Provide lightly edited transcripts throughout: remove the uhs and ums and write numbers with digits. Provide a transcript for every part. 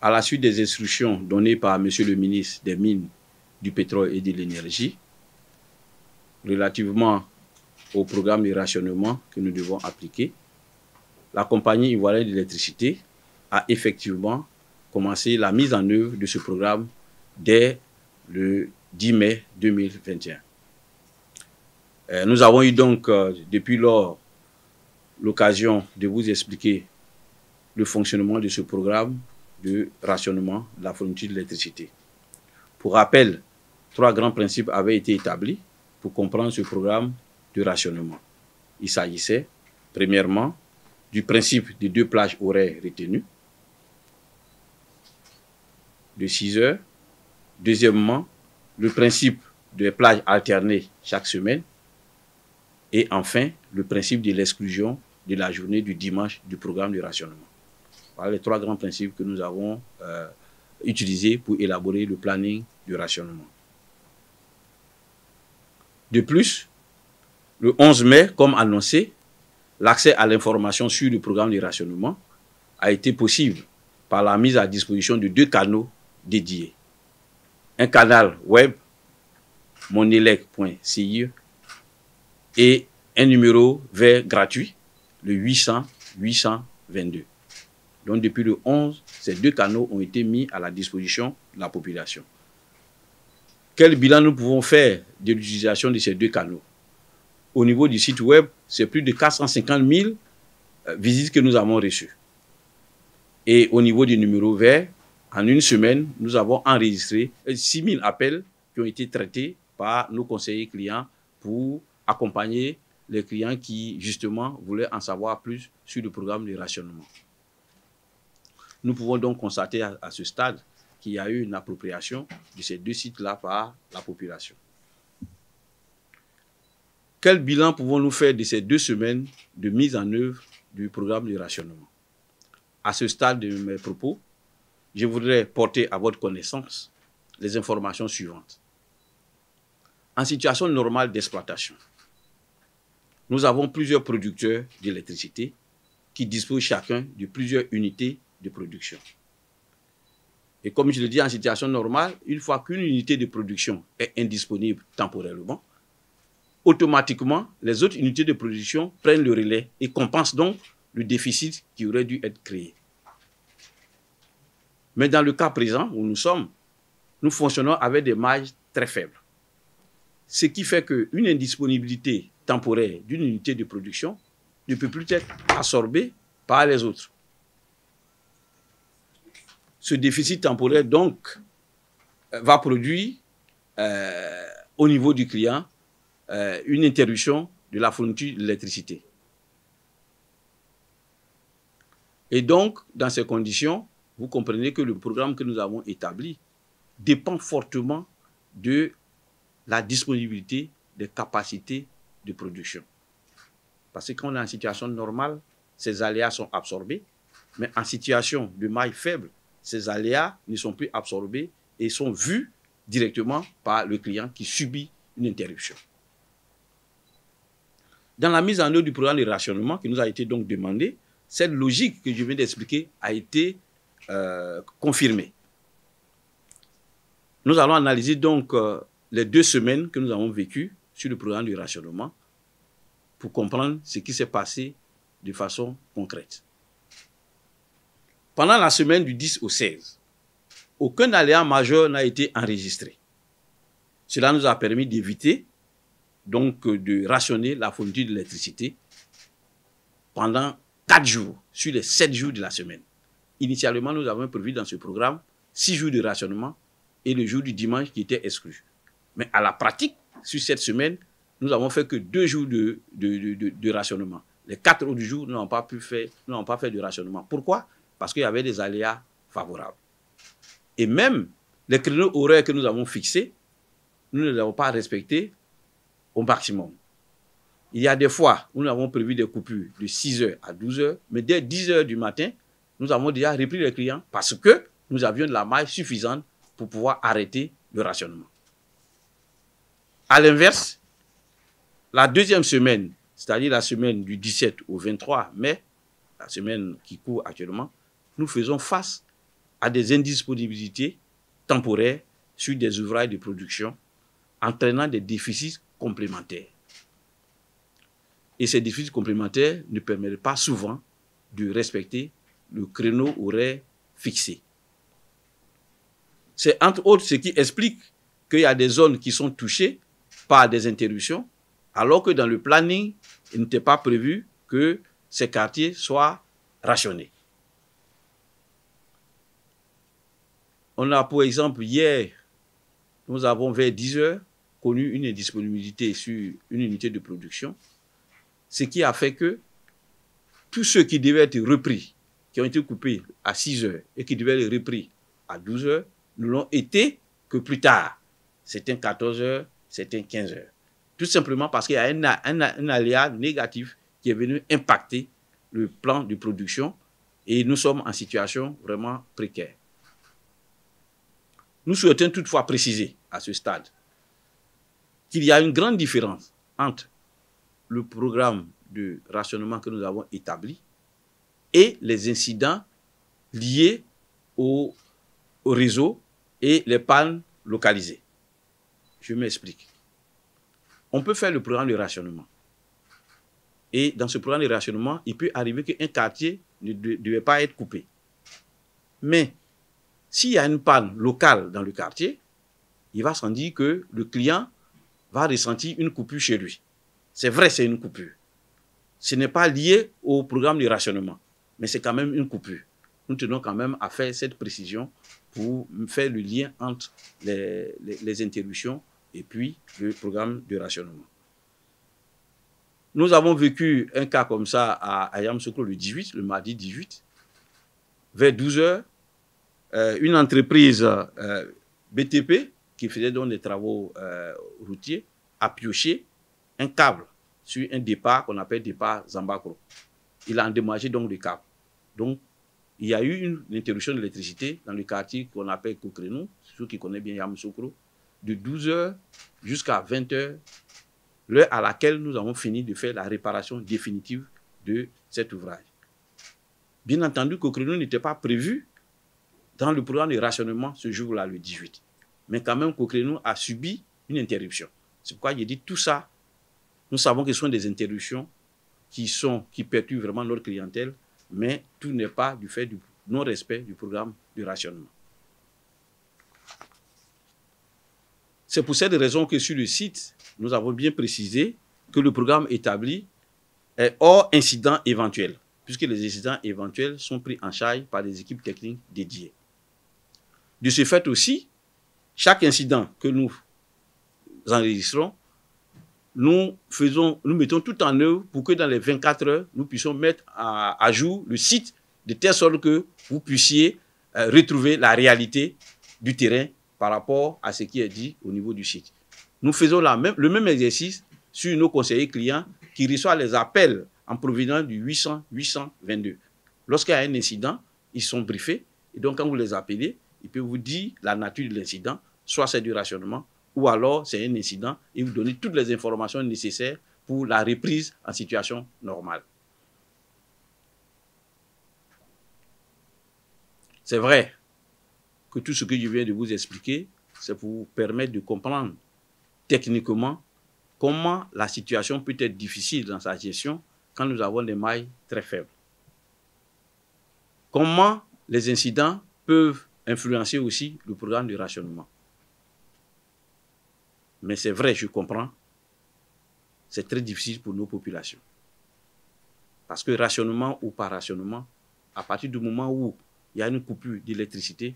à la suite des instructions données par M. le ministre des Mines, du Pétrole et de l'Énergie, relativement au programme de rationnement que nous devons appliquer, la compagnie ivoirienne d'électricité a effectivement commencé la mise en œuvre de ce programme dès le 10 mai 2021. Nous avons eu donc, depuis lors, l'occasion de vous expliquer le fonctionnement de ce programme de rationnement de la fourniture d'électricité. Pour rappel, 3 grands principes avaient été établis pour comprendre ce programme de rationnement. Il s'agissait, premièrement, du principe des 2 plages horaires retenues, de 6 heures. Deuxièmement, le principe des plages alternées chaque semaine. Et enfin, le principe de l'exclusion de la journée du dimanche du programme de rationnement. Voilà les 3 grands principes que nous avons utilisés pour élaborer le planning de rationnement. De plus, le 11 mai, comme annoncé, l'accès à l'information sur le programme de rationnement a été possible par la mise à disposition de 2 canaux dédiés. Un canal web, monelec.ci, et un numéro vert gratuit, le 800-822. Donc depuis le 11, ces 2 canaux ont été mis à la disposition de la population. Quel bilan nous pouvons faire de l'utilisation de ces 2 canaux? Au niveau du site web, c'est plus de 450 000 visites que nous avons reçues. Et au niveau du numéro vert, en une semaine, nous avons enregistré 6 000 appels qui ont été traités par nos conseillers clients pour accompagner les clients qui, justement, voulaient en savoir plus sur le programme de rationnement. Nous pouvons donc constater à ce stade qu'il y a eu une appropriation de ces 2 sites-là par la population. Quel bilan pouvons-nous faire de ces 2 semaines de mise en œuvre du programme de rationnement? À ce stade de mes propos, je voudrais porter à votre connaissance les informations suivantes. En situation normale d'exploitation, nous avons plusieurs producteurs d'électricité qui disposent chacun de plusieurs unités de production. Et comme je le dis, en situation normale, une fois qu'une unité de production est indisponible temporairement, automatiquement, les autres unités de production prennent le relais et compensent donc le déficit qui aurait dû être créé. Mais dans le cas présent où nous sommes, nous fonctionnons avec des marges très faibles. Ce qui fait qu'une indisponibilité temporaire d'une unité de production ne peut plus être absorbée par les autres. Ce déficit temporaire, donc, va produire au niveau du client une interruption de la fourniture d'électricité. Et donc, dans ces conditions, vous comprenez que le programme que nous avons établi dépend fortement de la disponibilité des capacités de production. Parce que quand on est en situation normale, ces aléas sont absorbés, mais en situation de maille faible, ces aléas ne sont plus absorbés et sont vus directement par le client qui subit une interruption. Dans la mise en œuvre du programme de rationnement qui nous a été donc demandé, cette logique que je viens d'expliquer a été confirmée. Nous allons analyser donc les 2 semaines que nous avons vécues sur le programme de rationnement pour comprendre ce qui s'est passé de façon concrète. Pendant la semaine du 10 au 16, aucun aléa majeur n'a été enregistré. Cela nous a permis d'éviter donc de rationner la fourniture d'électricité pendant 4 jours sur les 7 jours de la semaine. Initialement, nous avons prévu dans ce programme 6 jours de rationnement et le jour du dimanche qui était exclu. Mais à la pratique, sur cette semaine, nous n'avons fait que 2 jours de rationnement. Les 4 autres jours, nous n'avons pas fait de rationnement. Pourquoi? Parce qu'il y avait des aléas favorables. Et même les créneaux horaires que nous avons fixés, nous ne les avons pas respectés au maximum. Il y a des fois où nous avons prévu des coupures de 6 heures à 12 heures, mais dès 10 heures du matin, nous avons déjà repris les clients parce que nous avions de la maille suffisante pour pouvoir arrêter le rationnement. À l'inverse, la 2e semaine, c'est-à-dire la semaine du 17 au 23 mai, la semaine qui court actuellement, nous faisons face à des indisponibilités temporaires sur des ouvrages de production, entraînant des déficits complémentaires. Et ces déficits complémentaires ne permettent pas souvent de respecter le créneau horaire fixé. C'est entre autres ce qui explique qu'il y a des zones qui sont touchées par des interruptions, alors que dans le planning, il n'était pas prévu que ces quartiers soient rationnés. On a, pour exemple, hier, nous avons vers 10 heures connu une indisponibilité sur une unité de production, ce qui a fait que tous ceux qui devaient être repris, qui ont été coupés à 6 heures et qui devaient être repris à 12 heures, ne l'ont été que plus tard. C'était 14 heures, c'était 15 heures. Tout simplement parce qu'il y a un aléa négatif qui est venu impacter le plan de production et nous sommes en situation vraiment précaire. Nous souhaitons toutefois préciser à ce stade qu'il y a une grande différence entre le programme de rationnement que nous avons établi et les incidents liés au réseau et les pannes localisées. Je m'explique. On peut faire le programme de rationnement. Et dans ce programme de rationnement, il peut arriver qu'un quartier ne devait pas être coupé. Mais s'il y a une panne locale dans le quartier, il va sans dire que le client va ressentir une coupure chez lui. C'est vrai, c'est une coupure. Ce n'est pas lié au programme de rationnement, mais c'est quand même une coupure. Nous tenons quand même à faire cette précision pour faire le lien entre les interruptions et puis le programme de rationnement. Nous avons vécu un cas comme ça à Yamoussoukro le 18, le mardi 18, vers 12 heures. Une entreprise BTP qui faisait donc des travaux routiers a pioché un câble sur un départ qu'on appelle départ Zambakro. Il a endommagé donc le câble. Donc, il y a eu une interruption d'électricité dans le quartier qu'on appelle Kokrenou, ceux qui connaissent bien Yamoussoukro, de 12 heures jusqu'à 20 heures, l'heure à laquelle nous avons fini de faire la réparation définitive de cet ouvrage. Bien entendu, Kokrenou n'était pas prévu dans le programme de rationnement ce jour-là, le 18. Mais quand même, Kokrenou a subi une interruption. C'est pourquoi j'ai dit tout ça. Nous savons que ce sont des interruptions qui perturbent vraiment notre clientèle, mais tout n'est pas du fait du non-respect du programme de rationnement. C'est pour cette raison que sur le site, nous avons bien précisé que le programme établi est hors incident éventuel, puisque les incidents éventuels sont pris en charge par des équipes techniques dédiées. De ce fait aussi, chaque incident que nous enregistrons, nous mettons tout en œuvre pour que dans les 24 heures, nous puissions mettre à jour le site de telle sorte que vous puissiez retrouver la réalité du terrain par rapport à ce qui est dit au niveau du site. Nous faisons le même exercice sur nos conseillers clients qui reçoivent les appels en provenance du 800-822. Lorsqu'il y a un incident, ils sont briefés et donc quand vous les appelez, ils peuvent vous dire la nature de l'incident, soit c'est du rationnement, ou alors c'est un incident et vous donnez toutes les informations nécessaires pour la reprise en situation normale. C'est vrai que tout ce que je viens de vous expliquer, c'est pour vous permettre de comprendre techniquement comment la situation peut être difficile dans sa gestion quand nous avons des mailles très faibles. Comment les incidents peuvent influencer aussi le programme de rationnement. Mais c'est vrai, je comprends, c'est très difficile pour nos populations. Parce que rationnement ou pas rationnement, à partir du moment où il y a une coupure d'électricité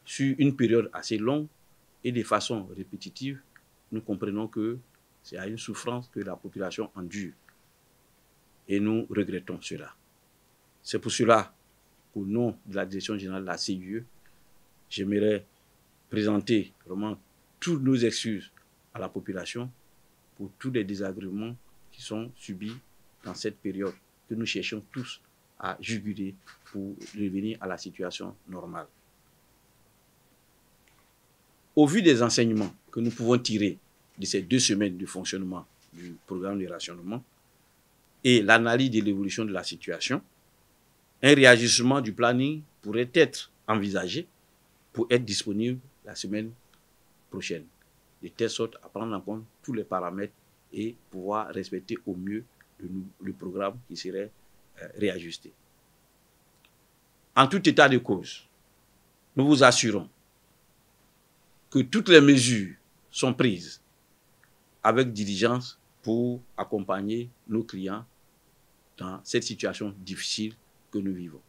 sur une période assez longue et de façon répétitive, nous comprenons que c'est une souffrance que la population endure. Et nous regrettons cela. C'est pour cela qu'au nom de la direction générale de la CIE, j'aimerais présenter vraiment toutes nos excuses à la population pour tous les désagréments qui sont subis dans cette période que nous cherchons tous à juguler pour revenir à la situation normale. Au vu des enseignements que nous pouvons tirer de ces 2 semaines de fonctionnement du programme de rationnement et l'analyse de l'évolution de la situation, un réajustement du planning pourrait être envisagées pour être disponibles la semaine prochaine, de telle sorte à prendre en compte tous les paramètres et pouvoir respecter au mieux le programme qui serait réajusté. En tout état de cause, nous vous assurons que toutes les mesures sont prises avec diligence pour accompagner nos clients dans cette situation difficile que nous vivons.